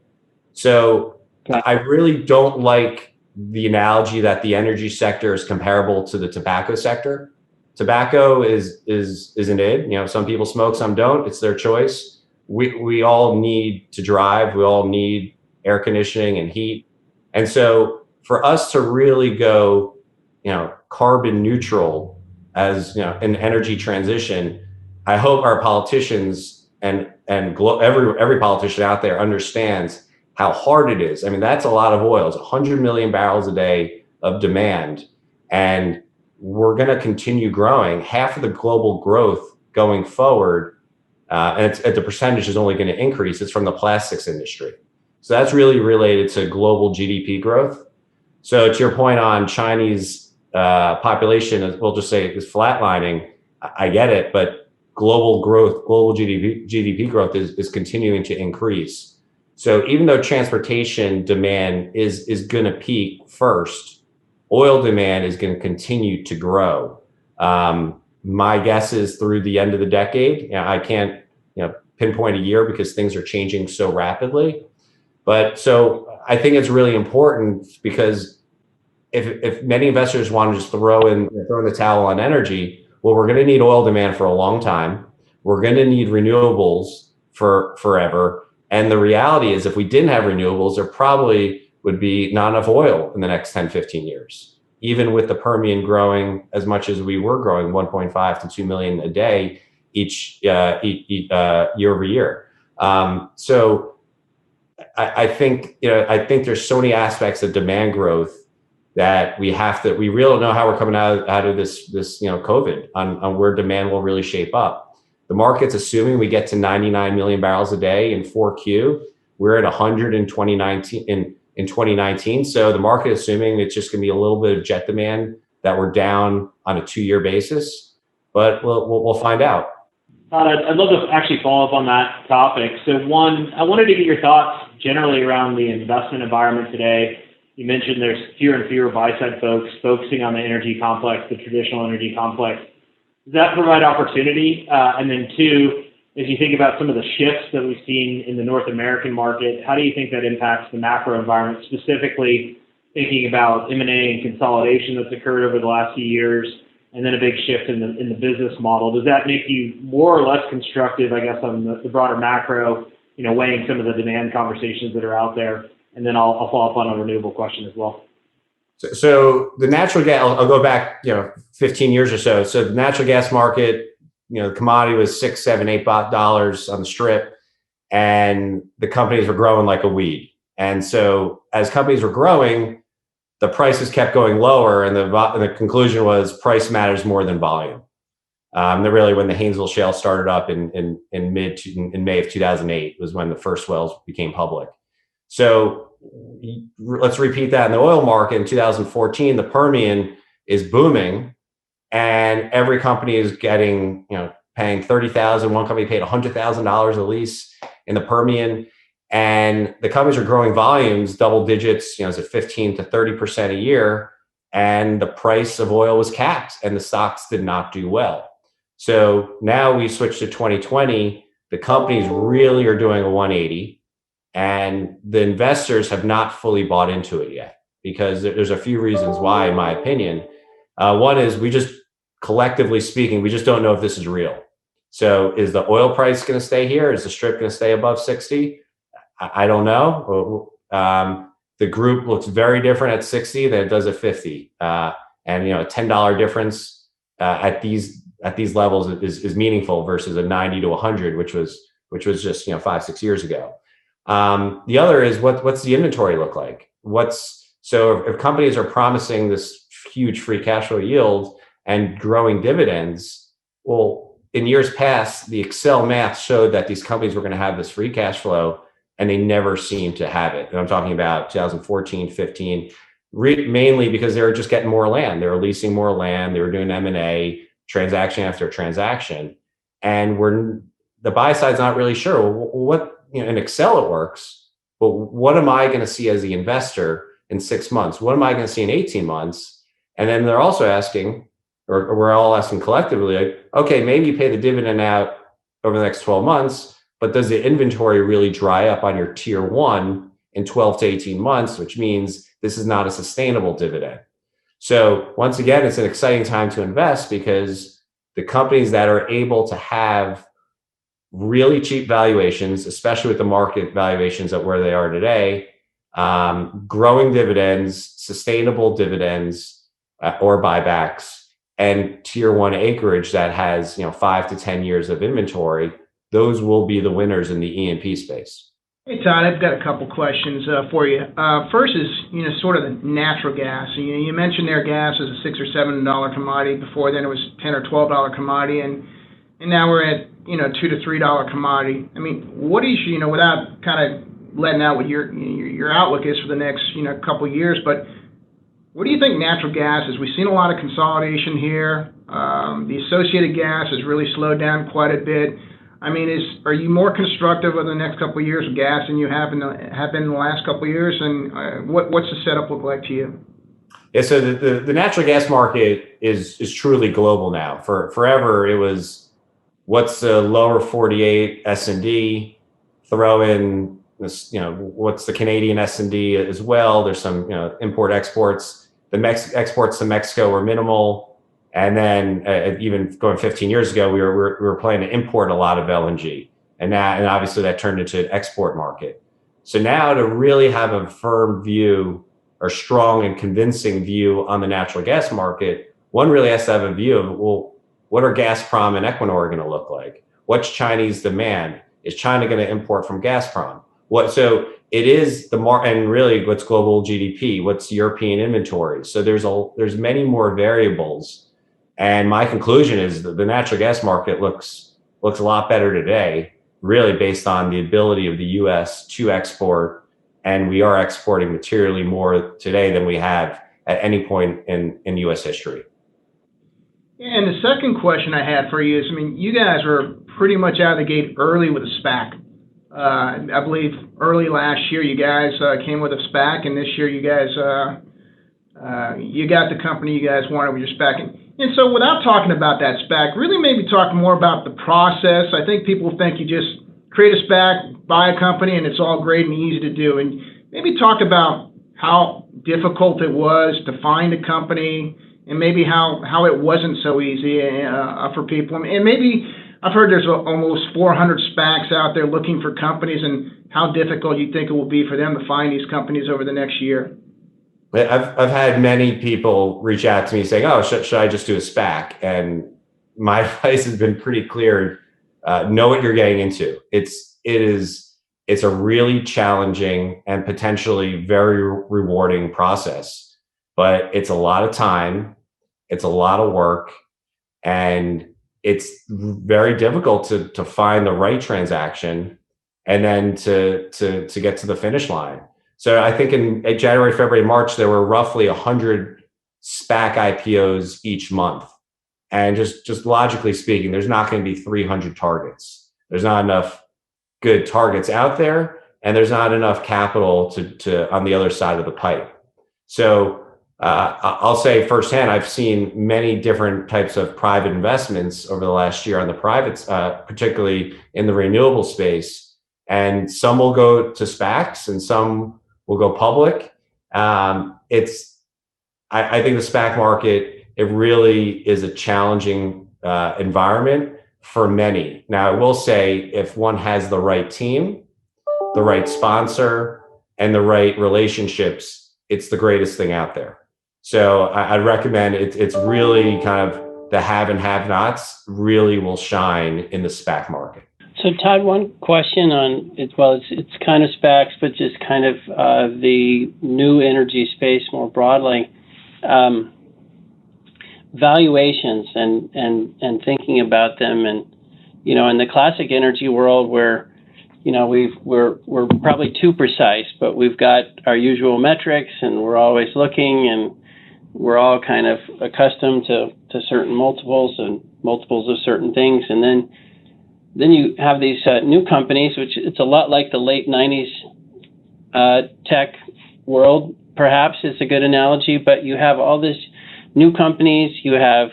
So okay. I really don't like the analogy that the energy sector is comparable to the tobacco sector. Tobacco isn't it. You know, some people smoke, some don't. It's their choice. We all need to drive. We all need air conditioning and heat. And so for us to really go, you know, carbon neutral as, you know, an energy transition, I hope our politicians and every politician out there understands how hard it is. I mean, that's a lot of oil. It's 100 million barrels a day of demand. And we're going to continue growing. Half of the global growth going forward, and the percentage is only going to increase. It's from the plastics industry. So that's really related to global GDP growth. So to your point on Chinese population, we'll just say is flatlining. I get it, but global growth, global GDP growth is continuing to increase. So even though transportation demand is going to peak first, oil demand is going to continue to grow. My guess is through the end of the decade. You know, I can't pinpoint a year because things are changing so rapidly. But so I think it's really important because if many investors want to just throw in the towel on energy, well, we're going to need oil demand for a long time. We're going to need renewables for forever. And the reality is if we didn't have renewables, there probably would be not enough oil in the next 10, 15 years, even with the Permian growing as much as we were growing 1.5 to 2 million a day each year over year. So I think there's so many aspects of demand growth that we really don't know how we're coming out of this COVID on where demand will really shape up. The market's assuming we get to 99 million barrels a day in 4Q. We're at 100 in 2019. So the market is assuming it's just going to be a little bit of jet demand that we're down on a 2-year basis, but we'll find out. Todd, I'd love to actually follow up on that topic. So one, I wanted to get your thoughts generally around the investment environment today. You mentioned there's fewer and fewer buy-side folks focusing on the energy complex, the traditional energy complex. Does that provide opportunity? And then two, as you think about some of the shifts that we've seen in the North American market, how do you think that impacts the macro environment, specifically thinking about M&A and consolidation that's occurred over the last few years, and then a big shift in the business model? Does that make you more or less constructive, I guess, on the broader macro, weighing some of the demand conversations that are out there? And then I'll follow up on a renewable question as well. So the natural gas, I'll go back, 15 years or so. So the natural gas market, the commodity was $6, $7, $8 on the strip, and the companies were growing like a weed. And so as companies were growing, the prices kept going lower, and the conclusion was price matters more than volume. Really, when the Haynesville Shale started up in May of 2008 was when the first wells became public. So let's repeat that in the oil market in 2014. The Permian is booming, and every company is getting paying $30,000. One company paid $100,000 a lease in the Permian. And the companies are growing volumes, double digits, is it 15 to 30% a year. And the price of oil was capped and the stocks did not do well. So now we switch to 2020. The companies really are doing a 180, and the investors have not fully bought into it yet because there's a few reasons why, in my opinion. One is collectively speaking, we just don't know if this is real. So is the oil price going to stay here? Is the strip going to stay above 60? I don't know. The group looks very different at 60 than it does at 50. And a $10 difference at these levels is meaningful versus a 90 to 100, which was just 5-6 years ago. The other is what's the inventory look like? So if companies are promising this huge free cash flow yield and growing dividends. Well, in years past, the Excel math showed that these companies were going to have this free cash flow, and they never seemed to have it. And I'm talking about 2014, 15, mainly because they were just getting more land. They were leasing more land. They were doing M&A, transaction after transaction. And the buy side's not really sure. Well, what, in Excel it works, but what am I going to see as the investor in 6 months? What am I going to see in 18 months? And then they're also asking, or we're all asking collectively, like, okay, maybe you pay the dividend out over the next 12 months, but does the inventory really dry up on your tier one in 12 to 18 months, which means this is not a sustainable dividend. So once again, it's an exciting time to invest because the companies that are able to have really cheap valuations, especially with the market valuations at where they are today, growing dividends, sustainable dividends, or buybacks, and tier one acreage that has 5 to 10 years of inventory, those will be the winners in the E&P space. Hey Todd, I've got a couple questions for you. First is sort of the natural gas. You mentioned there gas is a $6 or $7 commodity. Before then it was $10 or $12 commodity, and now we're at $2 to $3 commodity. I mean, what is without kind of letting out what your outlook is for the next couple of years, but what do you think natural gas is? We've seen a lot of consolidation here. The associated gas has really slowed down quite a bit. I mean, are you more constructive over the next couple of years of gas than you have been in the last couple of years? And what's the setup look like to you? Yeah, so the natural gas market is truly global now. Forever it was, what's the lower 48 S&D? Throw in this, what's the Canadian S&D as well? There's some import exports. The exports to Mexico were minimal. And then even going 15 years ago, we were planning to import a lot of LNG, and obviously that turned into an export market. So now to really have a firm view or strong and convincing view on the natural gas market, one really has to have a view of, well, what are Gazprom and Equinor going to look like? What's Chinese demand? Is China going to import from Gazprom? So it is and really what's global GDP? What's European inventory? So there's many more variables. And my conclusion is that the natural gas market looks a lot better today, really based on the ability of the U.S. to export. And we are exporting materially more today than we have at any point in U.S. history. And the second question I had for you is, you guys were pretty much out of the gate early with a SPAC. I believe early last year you guys came with a SPAC, and this year you guys you got the company you guys wanted with your SPAC. And so without talking about that SPAC, really maybe talk more about the process. I think people think you just create a SPAC, buy a company, and it's all great and easy to do. And maybe talk about how difficult it was to find a company, and maybe how it wasn't so easy for people. And maybe I've heard there's almost 400 SPACs out there looking for companies, and how difficult you think it will be for them to find these companies over the next year. I've had many people reach out to me saying, "Oh, should I just do a SPAC?" And my advice has been pretty clear: know what you're getting into. It's a really challenging and potentially very rewarding process, but it's a lot of time, it's a lot of work, and it's very difficult to find the right transaction and then to get to the finish line. So I think in January, February, March, there were roughly 100 SPAC IPOs each month. And just logically speaking, there's not going to be 300 targets. There's not enough good targets out there, and there's not enough capital to on the other side of the pipe. So I'll say firsthand, I've seen many different types of private investments over the last year on the private, particularly in the renewable space. And some will go to SPACs and some will go public. I think the SPAC market, it really is a challenging environment for many. Now, I will say if one has the right team, the right sponsor, and the right relationships, it's the greatest thing out there. So I'd recommend it's really kind of the have and have-nots really will shine in the SPAC market. So Todd, one question on it. Well, it's kind of SPACs, but just kind of the new energy space more broadly. valuations and thinking about them, and in the classic energy world where we're probably too precise, but we've got our usual metrics and we're always looking, and we're all kind of accustomed to certain multiples and multiples of certain things. And then you have these new companies, which it's a lot like the late 90s tech world, perhaps is a good analogy, but you have all these new companies, you have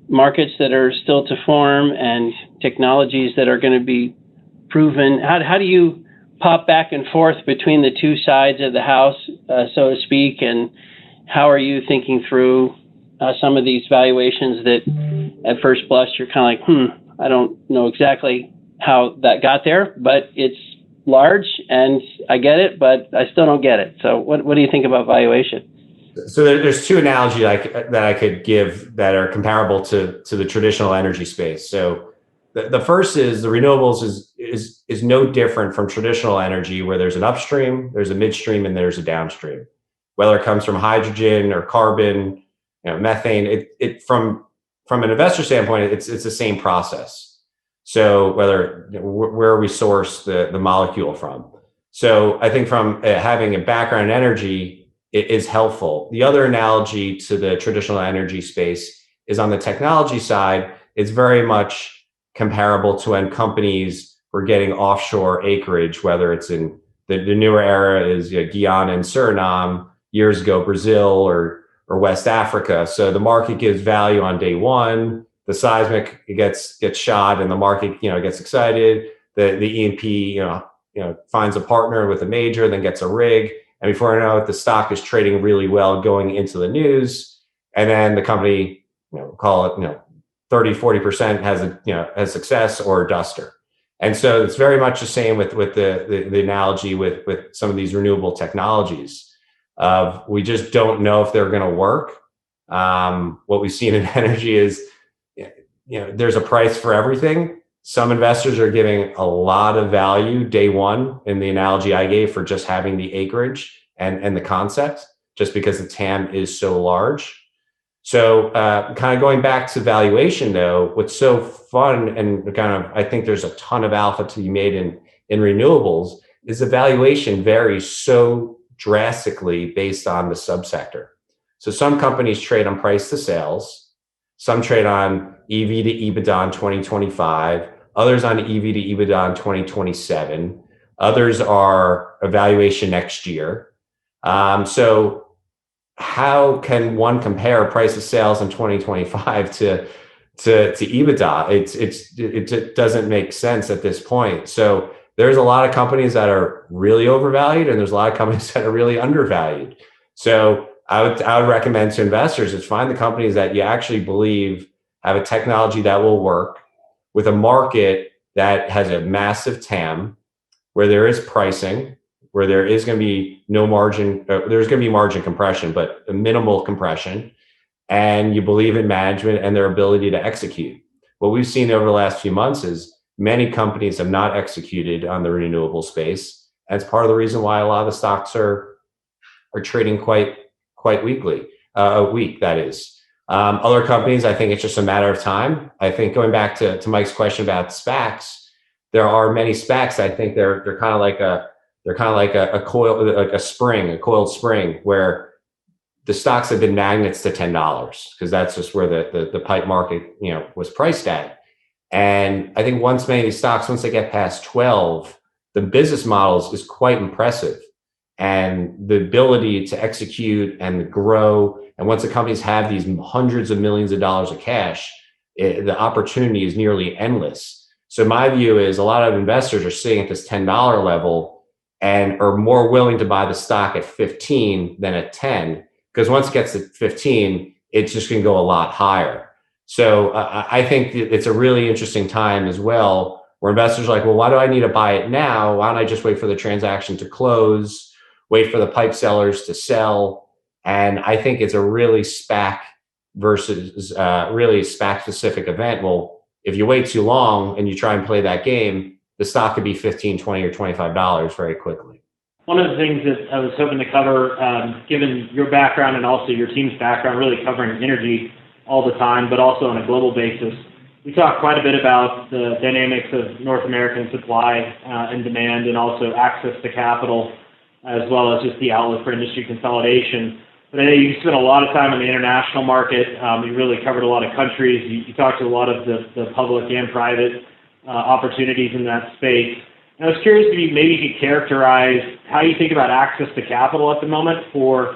markets that are still to form and technologies that are going to be proven. How do you pop back and forth between the two sides of the house, so to speak, and how are you thinking through some of these valuations that at first blush you're kind of like, I don't know exactly how that got there, but it's large and I get it, but I still don't get it. So what do you think about valuation? So there's two analogies that I could give that are comparable to the traditional energy space. So the first is the renewables is no different from traditional energy, where there's an upstream, there's a midstream, and there's a downstream. Whether it comes from hydrogen or carbon, methane, it from an investor standpoint, it's the same process. So where we source the molecule from. So I think from having a background in energy, it is helpful. The other analogy to the traditional energy space is on the technology side. It's very much comparable to when companies were getting offshore acreage, whether it's in the newer era is Guyana and Suriname, years ago Brazil or West Africa. So the market gives value on day one. The seismic gets shot, and the market gets excited. The E&P finds a partner with a major, then gets a rig, and before I know it, the stock is trading really well going into the news, and then the company call it 30-40% has success or a duster. And so it's very much the same with the analogy with some of these renewable technologies. We just don't know if they're going to work. What we've seen in energy is, there's a price for everything. Some investors are giving a lot of value day one in the analogy I gave for just having the acreage and the concept, just because the TAM is so large. So kind of going back to valuation though, what's so fun and I think there's a ton of alpha to be made in renewables is the valuation varies so drastically based on the subsector. So some companies trade on price to sales, some trade on EV to EBITDA in 2025, others on EV to EBITDA in 2027, others are evaluation next year. So how can one compare price of sales in 2025 to EBITDA? It doesn't make sense at this point. So there's a lot of companies that are really overvalued, and there's a lot of companies that are really undervalued. So I would recommend to investors is find the companies that you actually believe have a technology that will work with a market that has a massive TAM, where there is pricing, where there is going to be no margin, there's going to be margin compression, but a minimal compression, and you believe in management and their ability to execute. What we've seen over the last few months is many companies have not executed on the renewable space. And it's part of the reason why a lot of the stocks are trading quite weakly, a week, that is. Other companies, I think it's just a matter of time. I think going back to Mike's question about SPACs, there are many SPACs. I think they're kind of like a coiled spring, where the stocks have been magnets to $10, because that's just where the pipe market was priced at. And I think once many of these stocks, once they get past 12, the business models is quite impressive, and the ability to execute and grow. And once the companies have these hundreds of millions of dollars of cash, the opportunity is nearly endless. So my view is a lot of investors are sitting at this $10 level and are more willing to buy the stock at 15 than at 10, because once it gets to 15, it's just going to go a lot higher. So I think it's a really interesting time as well, where investors are like, well, why do I need to buy it now? Why don't I just wait for the transaction to close, wait for the pipe sellers to sell? And I think it's a really SPAC versus really SPAC specific event. Well, if you wait too long and you try and play that game, the stock could be $15, $20, or $25 very quickly. One of the things that I was hoping to cover, given your background and also your team's background, really covering energy, all the time, but also on a global basis. We talk quite a bit about the dynamics of North American supply and demand, and also access to capital, as well as just the outlook for industry consolidation. But I know you spent a lot of time in the international market. You really covered a lot of countries. You talked to a lot of the public and private opportunities in that space. And I was curious if you maybe could characterize how you think about access to capital at the moment for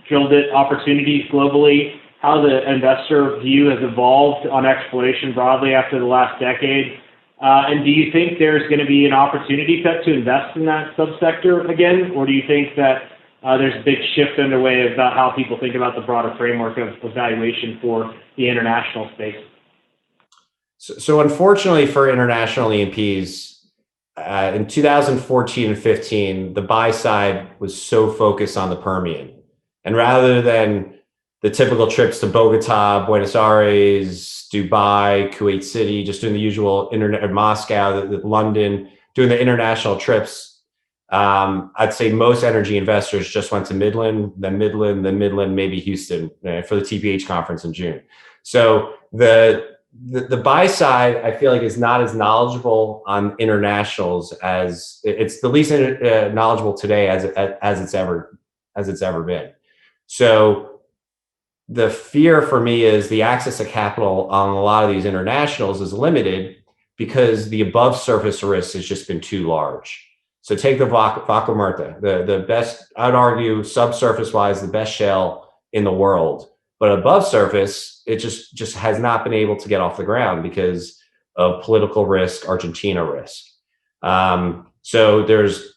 drill bit opportunities globally, how the investor view has evolved on exploration broadly after the last decade. And do you think there's going to be an opportunity set to invest in that subsector again, or do you think that there's a big shift underway about how people think about the broader framework of valuation for the international space? So unfortunately for international E&Ps, in 2014 and 15, the buy side was so focused on the Permian. And rather than the typical trips to Bogota, Buenos Aires, Dubai, Kuwait City, just doing the usual Moscow, London, doing the international trips, I'd say most energy investors just went to Midland, maybe Houston for the TPH conference in June. So the buy side, I feel like, is not as knowledgeable on internationals as it's the least knowledgeable today as it's ever been. So the fear for me is the access to capital on a lot of these internationals is limited because the above surface risk has just been too large. So take the Vaca Muerta, the best, I'd argue, subsurface wise, the best shale in the world. But above surface, it just has not been able to get off the ground because of political risk, Argentina risk. So there's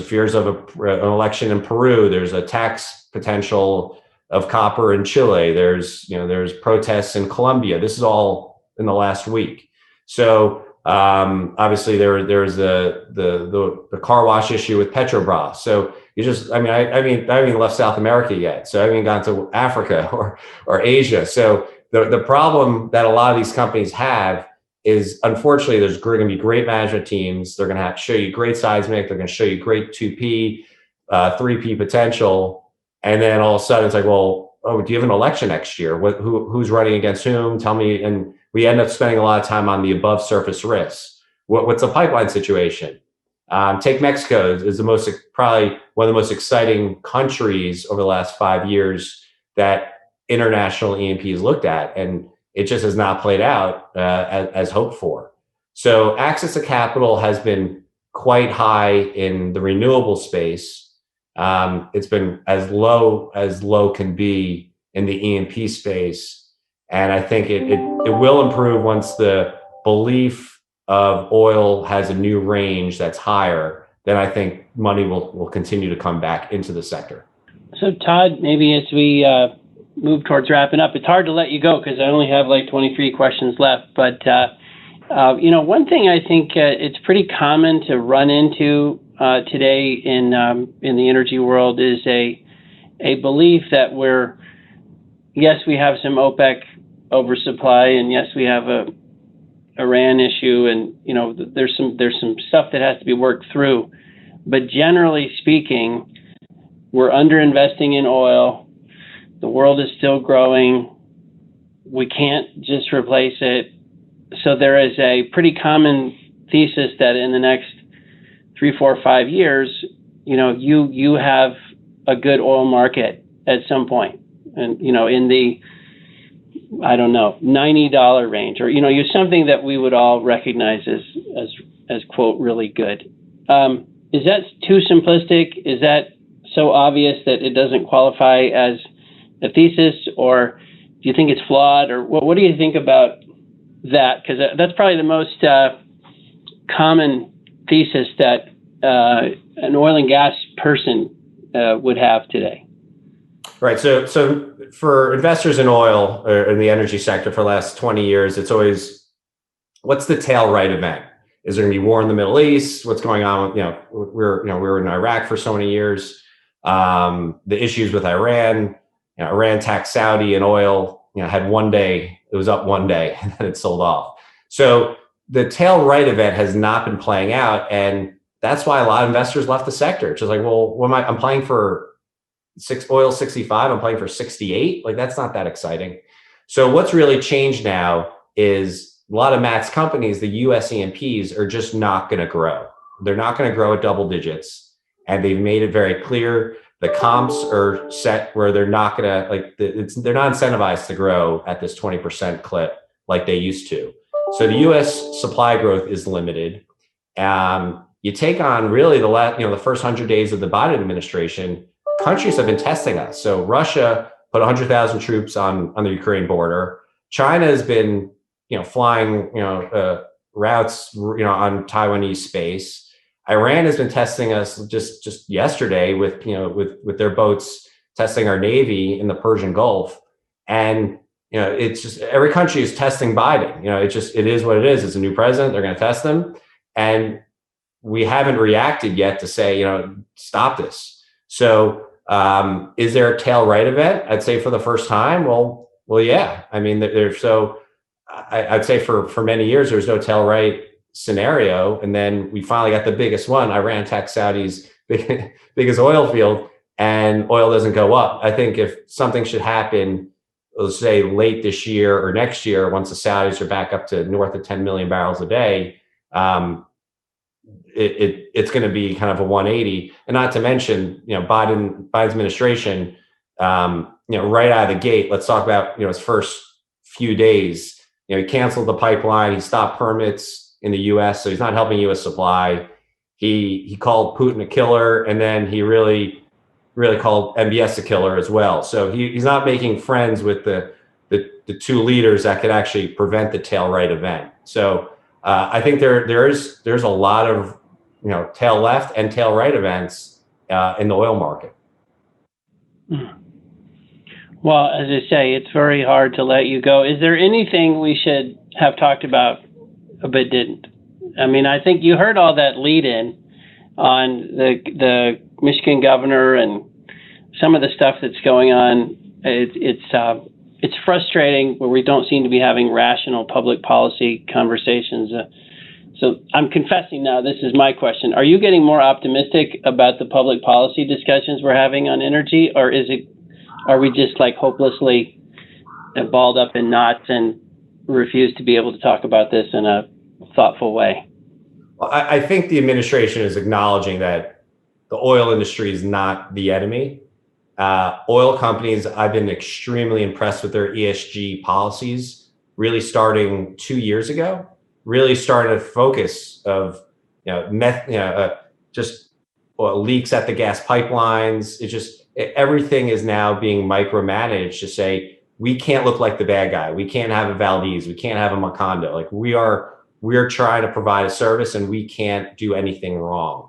fears of an election in Peru. There's a tax potential of copper in Chile. There's protests in Colombia. This is all in the last week. So obviously there's the car wash issue with Petrobras. So I haven't even left South America yet. So I haven't even gone to Africa or Asia. So the problem that a lot of these companies have is, unfortunately, there's going to be great management teams. They're going to show you great seismic. They're going to show you great 2P, 3P potential. And then all of a sudden it's like, well, do you have an election next year? Who's running against whom? Tell me. And we end up spending a lot of time on the above surface risks. What's the pipeline situation? Take Mexico is probably one of the most exciting countries over the last 5 years that international E&Ps looked at, and it just has not played out as hoped for. So access to capital has been quite high in the renewable space. It's been as low can be in the E&P space. And I think it will improve once the belief of oil has a new range that's higher. Then I think money will continue to come back into the sector. So Todd, maybe as we move towards wrapping up, it's hard to let you go because I only have like 23 questions left. But one thing I think it's pretty common to run into today in the energy world is a belief that we have some OPEC oversupply, and yes, we have a Iran issue, and there's some stuff that has to be worked through. But generally speaking, we're underinvesting in oil. The world is still growing. We can't just replace it. So there is a pretty common thesis that in the next 3, 4, 5 years, you have a good oil market at some point, and in the $90 range, or you're something that we would all recognize as quote really good. Is that too simplistic? Is that so obvious that it doesn't qualify as a thesis, or do you think it's flawed, or what do you think about that? Because that's probably the most common thesis that an oil and gas person would have today. Right. So for investors in oil or in the energy sector for the last 20 years, it's always, what's the tail right event? Is there going to be war in the Middle East? What's going on? We were in Iraq for so many years. The issues with Iran, Iran taxed Saudi and oil, had one day, it was up one day and then it sold off. So the tail right event has not been playing out. And that's why a lot of investors left the sector. It's just like, well, I'm playing for oil 65, I'm playing for 68. Like, that's not that exciting. So what's really changed now is a lot of Matt's companies, the US E&Ps, are just not going to grow. They're not going to grow at double digits. And they've made it very clear the comps are set where they're not going to, they're not incentivized to grow at this 20% clip like they used to. So the US supply growth is limited. You take on really the first 100 days of the Biden administration, countries have been testing us. So Russia put 100,000 troops on the Ukraine border. China has been, flying, routes, on Taiwanese space. Iran has been testing us just yesterday with their boats testing our Navy in the Persian Gulf. And, it's just every country is testing Biden. It is what it is. It's a new president. They're going to test them. And we haven't reacted yet to say, stop this. So is there a tail right event? I'd say for the first time. Well, yeah. I mean, I'd say for many years, there was no tail right scenario. And then we finally got the biggest one. Iran attacked Saudi's biggest oil field, and oil doesn't go up. I think if something should happen, let's say late this year or next year, once the Saudis are back up to north of 10 million barrels a day, it's going to be kind of a 180. And not to mention, Biden's administration, right out of the gate, let's talk about, his first few days, he canceled the pipeline, he stopped permits in the US, so he's not helping US supply. He called Putin a killer, and then he really called MBS a killer as well. So he's not making friends with the two leaders that could actually prevent the tail right event. So I think there's a lot of tail left and tail right events in the oil market. Well, as I say, it's very hard to let you go. Is there anything we should have talked about but didn't? I mean, I think you heard all that lead in on the Michigan governor and some of the stuff that's going on. It's frustrating where we don't seem to be having rational public policy conversations. So I'm confessing now, this is my question. Are you getting more optimistic about the public policy discussions we're having on energy, or are we just like hopelessly balled up in knots and refuse to be able to talk about this in a thoughtful way? Well, I think the administration is acknowledging that the oil industry is not the enemy. Oil companies, I've been extremely impressed with their ESG policies, really starting 2 years ago, really started a focus of, leaks at the gas pipelines. Everything is now being micromanaged to say, we can't look like the bad guy. We can't have a Valdez. We can't have a Macondo. Like we are trying to provide a service and we can't do anything wrong.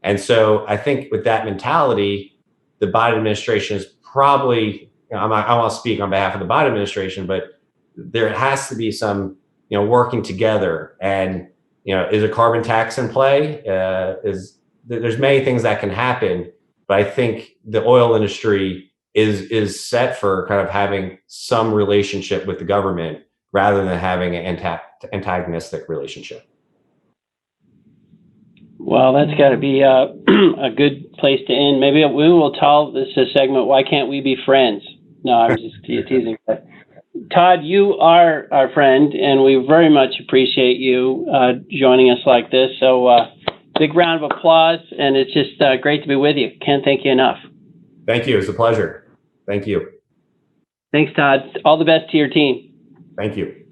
And so I think with that mentality, the Biden administration is probably, I want to speak on behalf of the Biden administration, but there has to be some, working together. And, is a carbon tax in play? There's many things that can happen, but I think the oil industry is set for kind of having some relationship with the government rather than having an antagonistic relationship. Well, that's got to be a good place to end. Maybe we will call this a segment, Why Can't We Be Friends? No, I'm just teasing. But Todd, you are our friend, and we very much appreciate you joining us like this. So big round of applause, and it's just great to be with you. Can't thank you enough. Thank you. It's a pleasure. Thank you. Thanks, Todd. All the best to your team. Thank you.